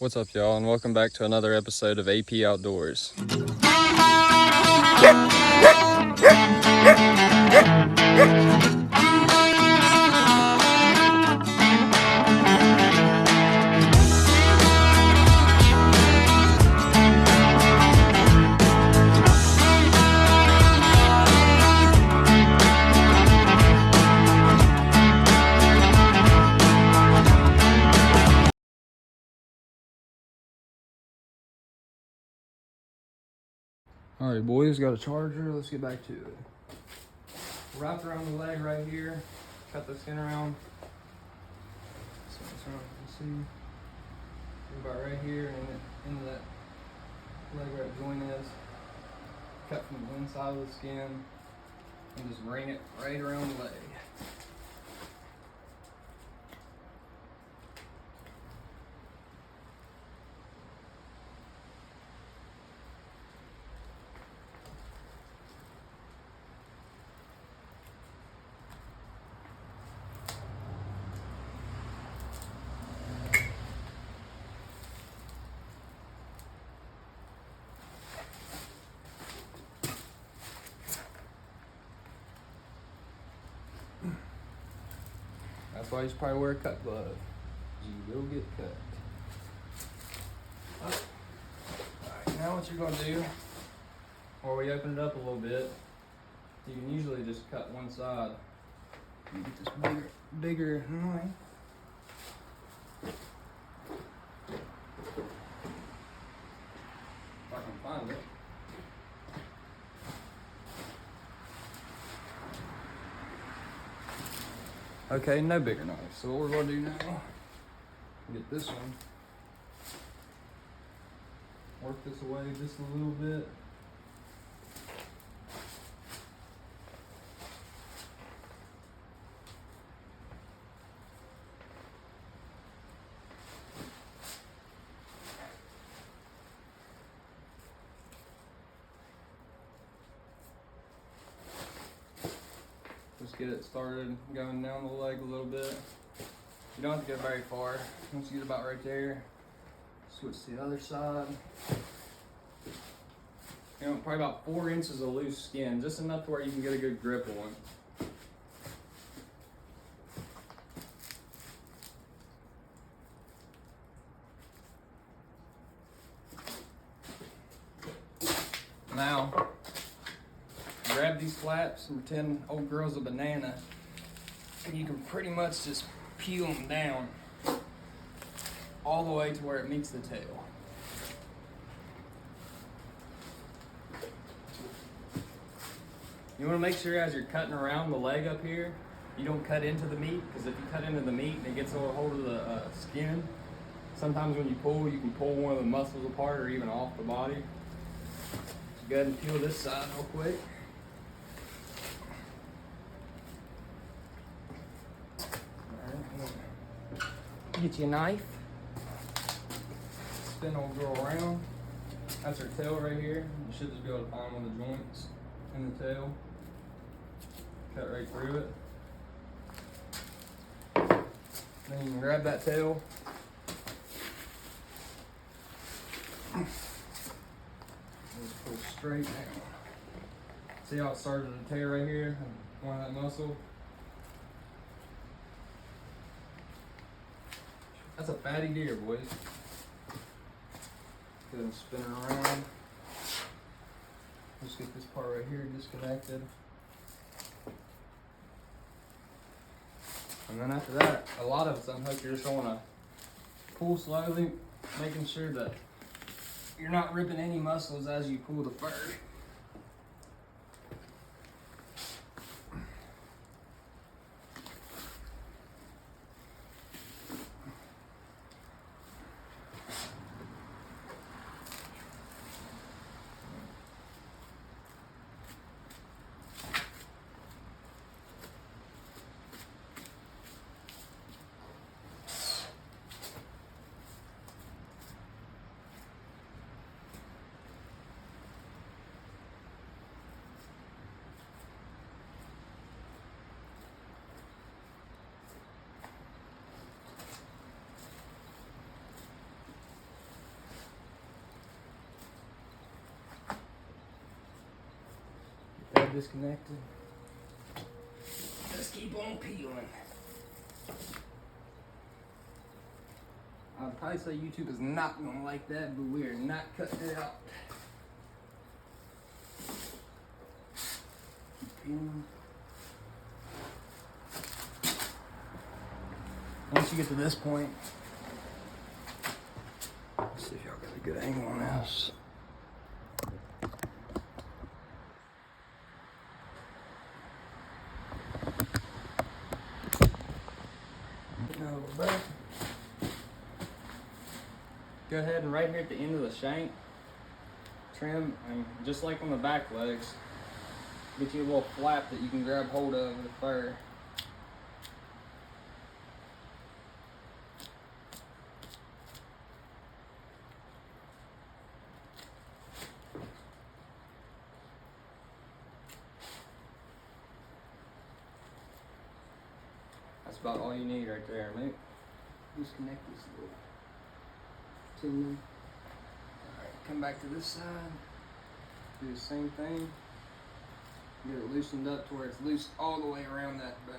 What's up, y'all, and welcome back to another episode of AP Outdoors. Alright, boys, got a charger. Let's get back to it. Wrapped around the leg right here. Cut the skin around. So it's around, you can see. About right here and into that leg where the joint is. Cut from the inside of the skin and just ring it right around the leg. That's why you should probably wear a cut glove. You will get cut. Alright, now what you're going to do, or we open it up a little bit, you can usually just cut one side. You get this bigger knife. If I can find it. Okay, no bigger knife. So what we're going to do now, get this one, work this away just a little bit. Just get it started going down the leg a little bit. You don't have to go very far. Once you get about right there, switch to the other side. You know, probably about 4 inches of loose skin, just enough to where you can get a good grip on. Now, grab these flaps and pretend old girl's a banana, and you can pretty much just peel them down all the way to where it meets the tail. You want to make sure as you're cutting around the leg up here, you don't cut into the meat, because if you cut into the meat and it gets a hold of the skin, sometimes when you pull, you can pull one of the muscles apart or even off the body. So go ahead and peel this side real quick. Get you a knife, spin old girl around. That's her tail right here. You should just be able to find one of the joints in the tail. Cut right through it. Then you can grab that tail. Just pull straight down. See how it started to tear right here? One of that muscle. That's a fatty deer, boys. Go ahead and spin it around. Just get this part right here disconnected. And then after that, a lot of it's unhooked. You're just going to pull slowly, making sure that you're not ripping any muscles as you pull the fur. disconnected. Just keep on peeling. I'd probably say YouTube is not gonna like that, but we are not cutting it out. Keep peeling. Once you get to this point, let's see if y'all got a good angle on this. Go ahead and right here at the end of the shank, trim, and just like on the back legs, get you a little flap that you can grab hold of with the fur. That's about all you need right there, mate. Disconnect this little tendon. Alright, come back to this side. Do the same thing. Get it loosened up to where it's loose all the way around that bone.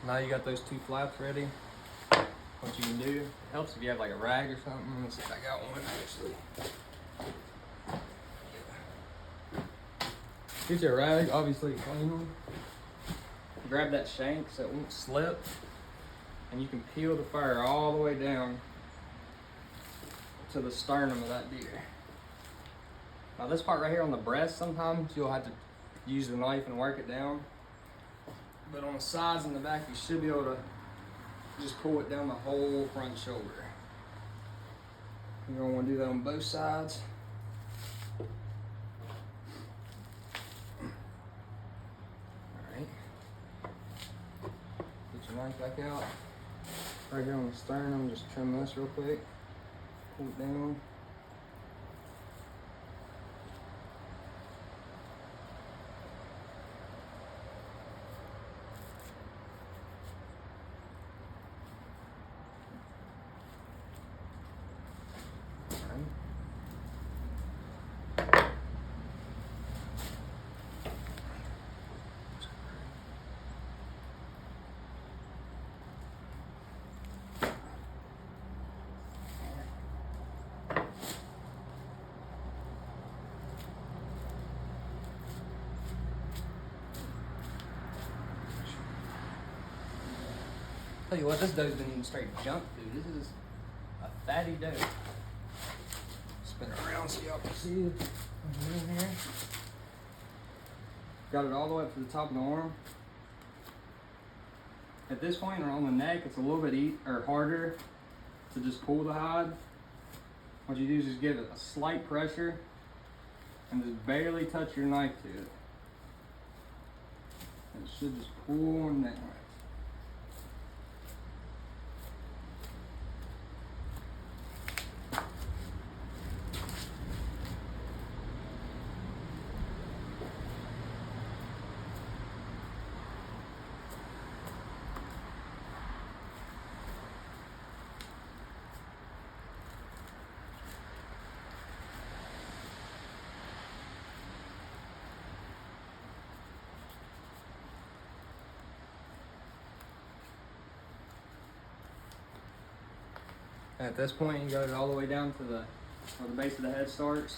Now you got those two flaps ready. What you can do, it helps if you have like a rag or something. Let's see if I got one actually. Get your rag, obviously clean them. Grab that shank so it won't slip. And you can peel the fur all the way down to the sternum of that deer. Now this part right here on the breast, sometimes you'll have to use the knife and work it down. But on the sides and the back, you should be able to just pull it down the whole front shoulder. You're gonna wanna do that on both sides. Alright. Get your knife back out. Right here on the sternum, just trim this real quick. Pull it down. Tell you what, this doe's been eating straight junk food. This is a fatty doe. Spin it around so y'all can see it. In here. Got it all the way up to the top of the arm. At this point, or on the neck, it's a little bit harder to just pull the hide. What you do is just give it a slight pressure and just barely touch your knife to it. And it should just pull on down. At this point, you got it all the way down to where the base of the head starts.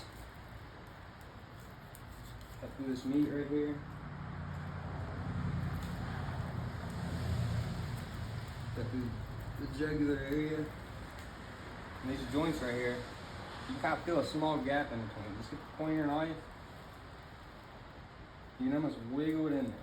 Got through this meat right here. Got through the jugular area. And these joints right here, you kind of feel a small gap in between. Just get the point of your knife. You can almost wiggle it in there.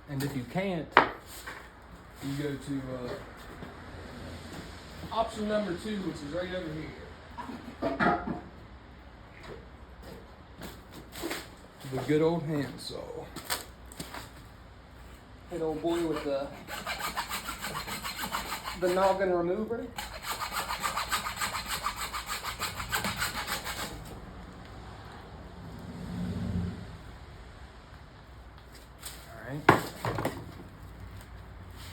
And if you can't, you go to option number 2, which is right over here. The good old handsaw. Hit old boy with the noggin remover. Alright.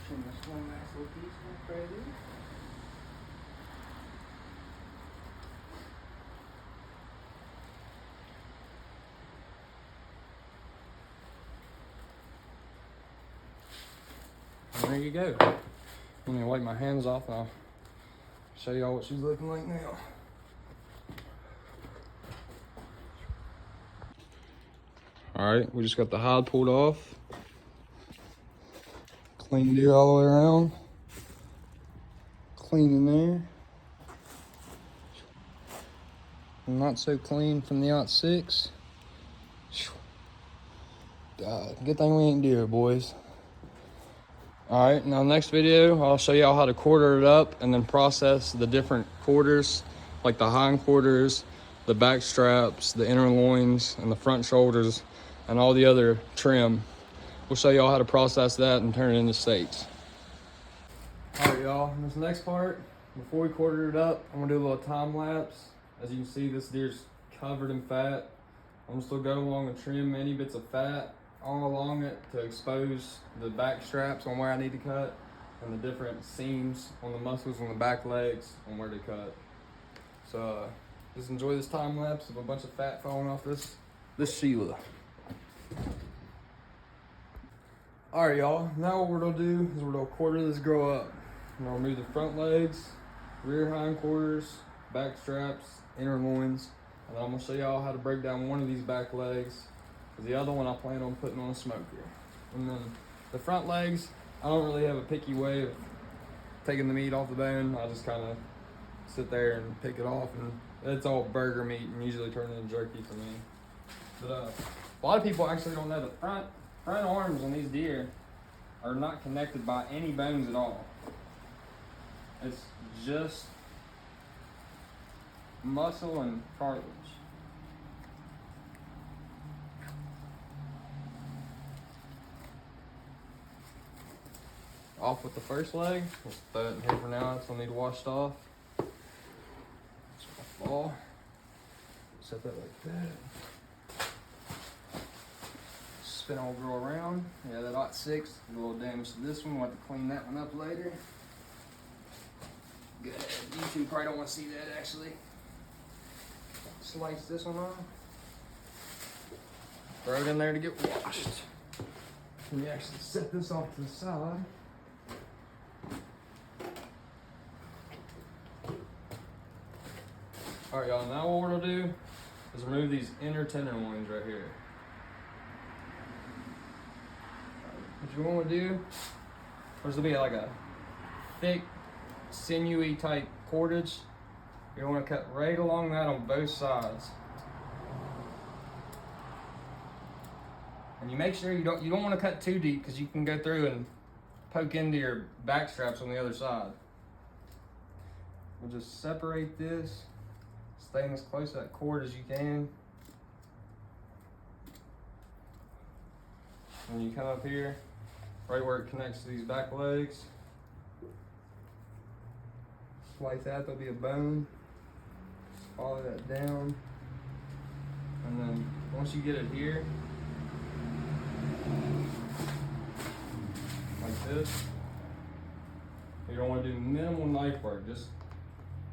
Trim this one nice little piece off right here. And there you go. I'm gonna wipe my hands off and I'll show y'all what she's looking like now. Alright, we just got the hide pulled off. Cleaned it all the way around. Clean in there. Not so clean from the OT6. God, good thing we ain't deer, boys. Alright, now next video, I'll show y'all how to quarter it up and then process the different quarters, like the hind quarters, the back straps, the inner loins, and the front shoulders, and all the other trim. We'll show y'all how to process that and turn it into steaks. Alright y'all, in this next part, before we quarter it up, I'm gonna do a little time lapse. As you can see, this deer's covered in fat. I'm just gonna go along and trim any bits of fat all along it to expose the back straps on where I need to cut and the different seams on the muscles on the back legs on where to cut. So just enjoy this time lapse of a bunch of fat falling off this Sheila. All right, y'all, now what we're gonna do is we're gonna quarter this girl up. I'm gonna remove the front legs, rear hind quarters, back straps, inner loins, and I'm gonna show y'all how to break down one of these back legs. The other one I plan on putting on a smoker. And then the front legs, I don't really have a picky way of taking the meat off the bone. I just kind of sit there and pick it off, and it's all burger meat and usually turn into jerky for me. But a lot of people actually don't know the front arms on these deer are not connected by any bones at all. It's just muscle and cartilage. Off with the first leg. Let's throw it in here for now. It's gonna need washed off. It's gonna fall. Set that like that. Spin old girl around. Yeah, that OT6 a little damage to this one. We'll have to clean that one up later. Good. YouTube probably don't want to see that actually. Slice this one off. Throw it in there to get washed. Can you actually set this off to the side? All right, y'all, now what we're gonna do is remove these inner tenderloins right here. What you wanna do, there's gonna be like a thick, sinewy type cordage. You wanna cut right along that on both sides. And you make sure you don't wanna cut too deep because you can go through and poke into your back straps on the other side. We'll just separate this. Staying as close to that cord as you can. And you come up here, right where it connects to these back legs. Slice that, there'll be a bone. Just follow that down. And then once you get it here, like this, you don't want to do minimal knife work. Just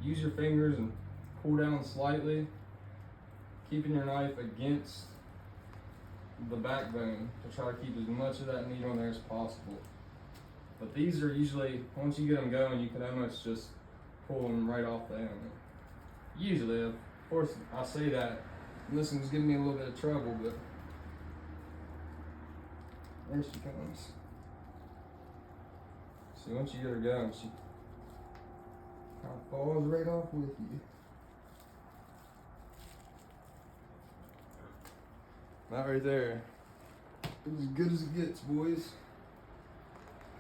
use your fingers and pull down slightly, keeping your knife against the backbone to try to keep as much of that meat on there as possible. But these are usually, once you get them going, you can almost just pull them right off the animal. Usually, of course, I say that, and this one's giving me a little bit of trouble, but there she comes. See, once you get her going, she kind of falls right off with you. That right there is as good as it gets, boys.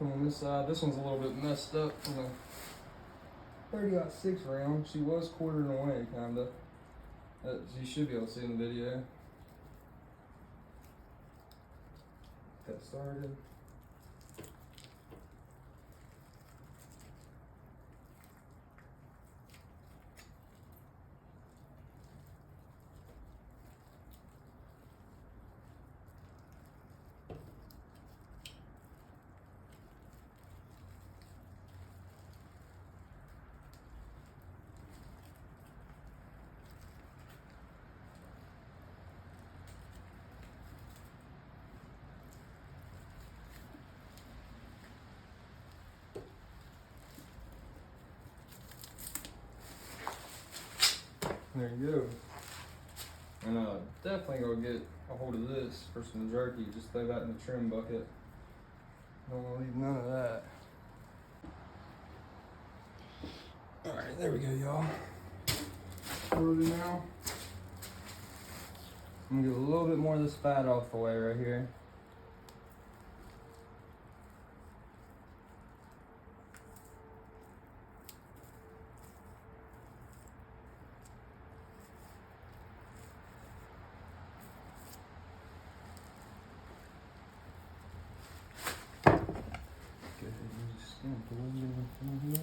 Come on this side. This one's a little bit messed up from a 30-06 round. She was quartering away, kinda. You should be able to see in the video. Got started. There you go. And definitely go get a hold of this for some jerky. Just throw that in the trim bucket. Don't want to leave none of that. Alright, there we go, y'all. Quarter now. I'm gonna get a little bit more of this fat off the way right here. Here.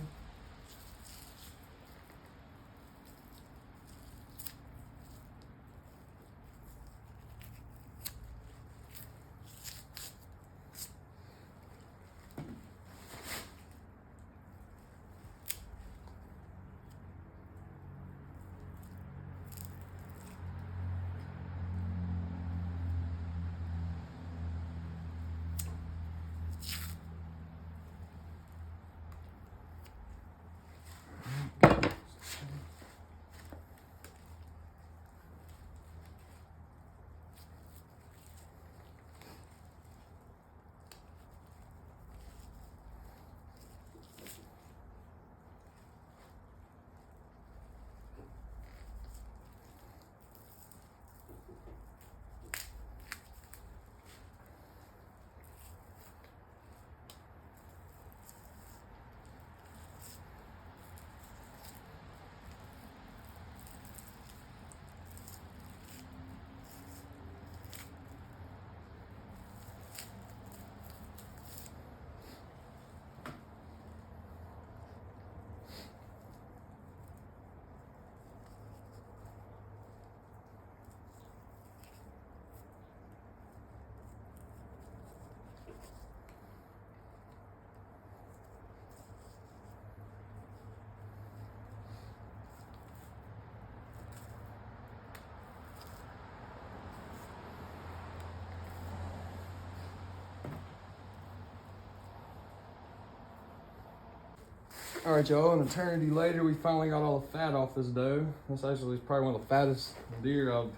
All right, y'all, an eternity later, we finally got all the fat off this doe. This actually is probably one of the fattest deer I've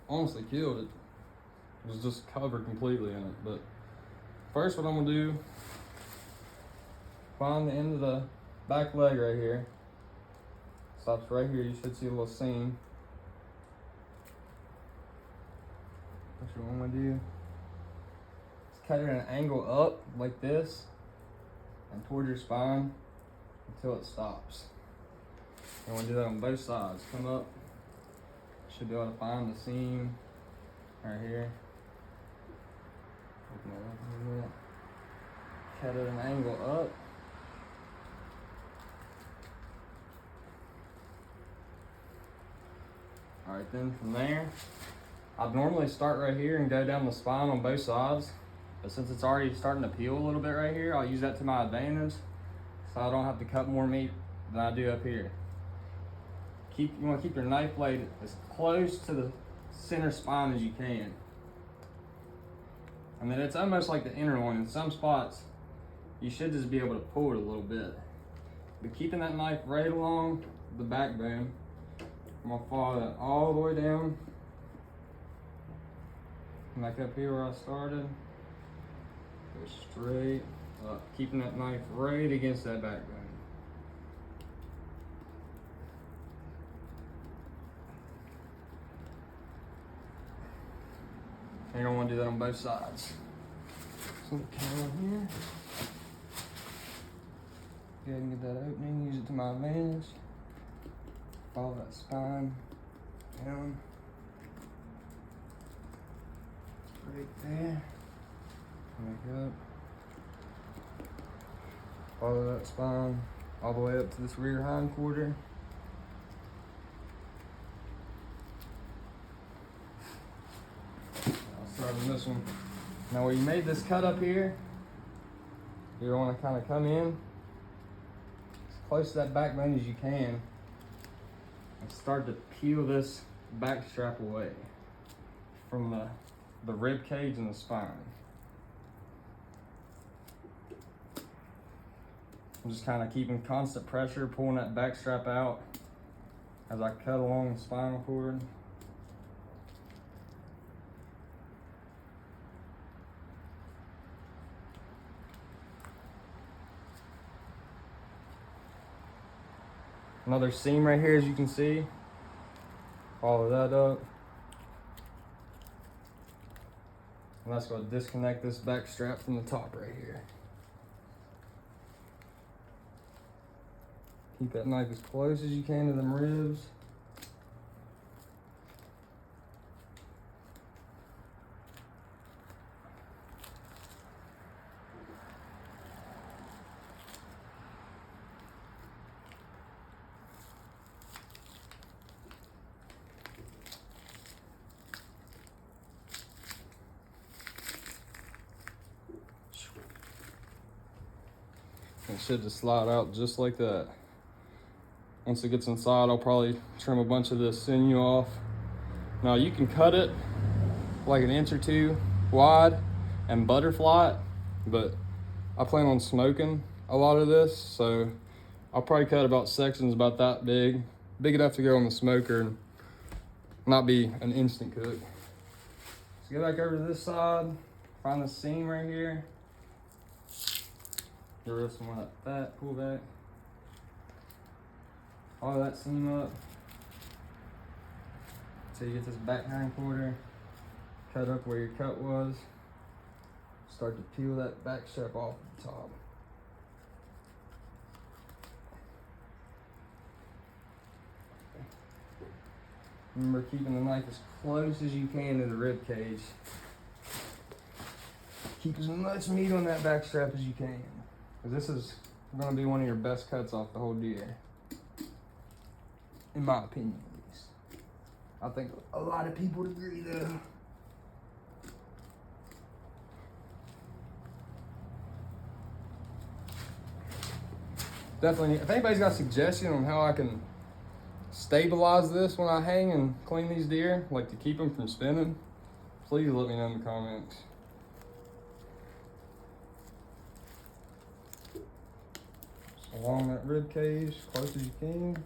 honestly killed. It was just covered completely in it. But first, what I'm gonna do, find the end of the back leg right here. Stops right here, you should see a little seam. That's what I'm gonna do. Just cut it at an angle up like this and towards your spine until it stops. And we'll do that on both sides. Come up, should be able to find the seam right here. Open it up a little bit. Cut it at an angle up. All right, then from there, I'd normally start right here and go down the spine on both sides. But since it's already starting to peel a little bit right here, I'll use that to my advantage. So I don't have to cut more meat than I do up here. You want to keep your knife blade as close to the center spine as you can. And then it's almost like the inner one. In some spots, you should just be able to pull it a little bit. But keeping that knife right along the backbone, I'm gonna follow that all the way down. Back up here where I started. Go straight up, keeping that knife right against that backbone. And you're gonna wanna do that on both sides. little can here. Go ahead and get that opening, use it to my advantage. Follow that spine down. Right there. Back up. Follow that spine all the way up to this rear hind quarter. I'll start on this one. Now where you made this cut up here, you want to kind of come in as close to that backbone as you can and start to peel this back strap away from the rib cage and the spine. I'm just kind of keeping constant pressure, pulling that back strap out as I cut along the spinal cord. Another seam right here, as you can see. Follow that up. And that's going to disconnect this back strap from the top right here. Keep that knife as close as you can to them ribs. It should just slide out just like that. Once it gets inside, I'll probably trim a bunch of this sinew off. Now you can cut it like 1 inch or 2 wide and butterfly it, but I plan on smoking a lot of this, so I'll probably cut about sections about that big enough to go on the smoker and not be an instant cook. So go back over to this side, find the seam right here. Get rid of some of that fat, pull back. Follow that seam up until you get this back hind quarter. Cut up where your cut was. Start to peel that back strap off the top. Remember keeping the knife as close as you can to the rib cage. Keep as much meat on that back strap as you can, because this is going to be one of your best cuts off the whole deer. In my opinion, at least. I think a lot of people would agree though. Definitely, if anybody's got a suggestion on how I can stabilize this when I hang and clean these deer, like to keep them from spinning, please let me know in the comments. Just along that rib cage, as close as you can.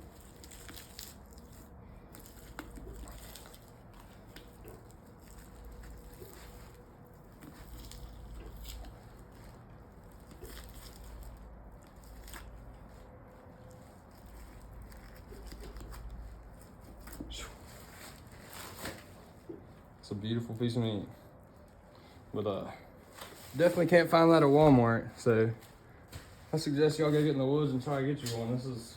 It's a beautiful piece of meat, but definitely can't find that at Walmart, so I suggest y'all go get in the woods and try to get you one. This is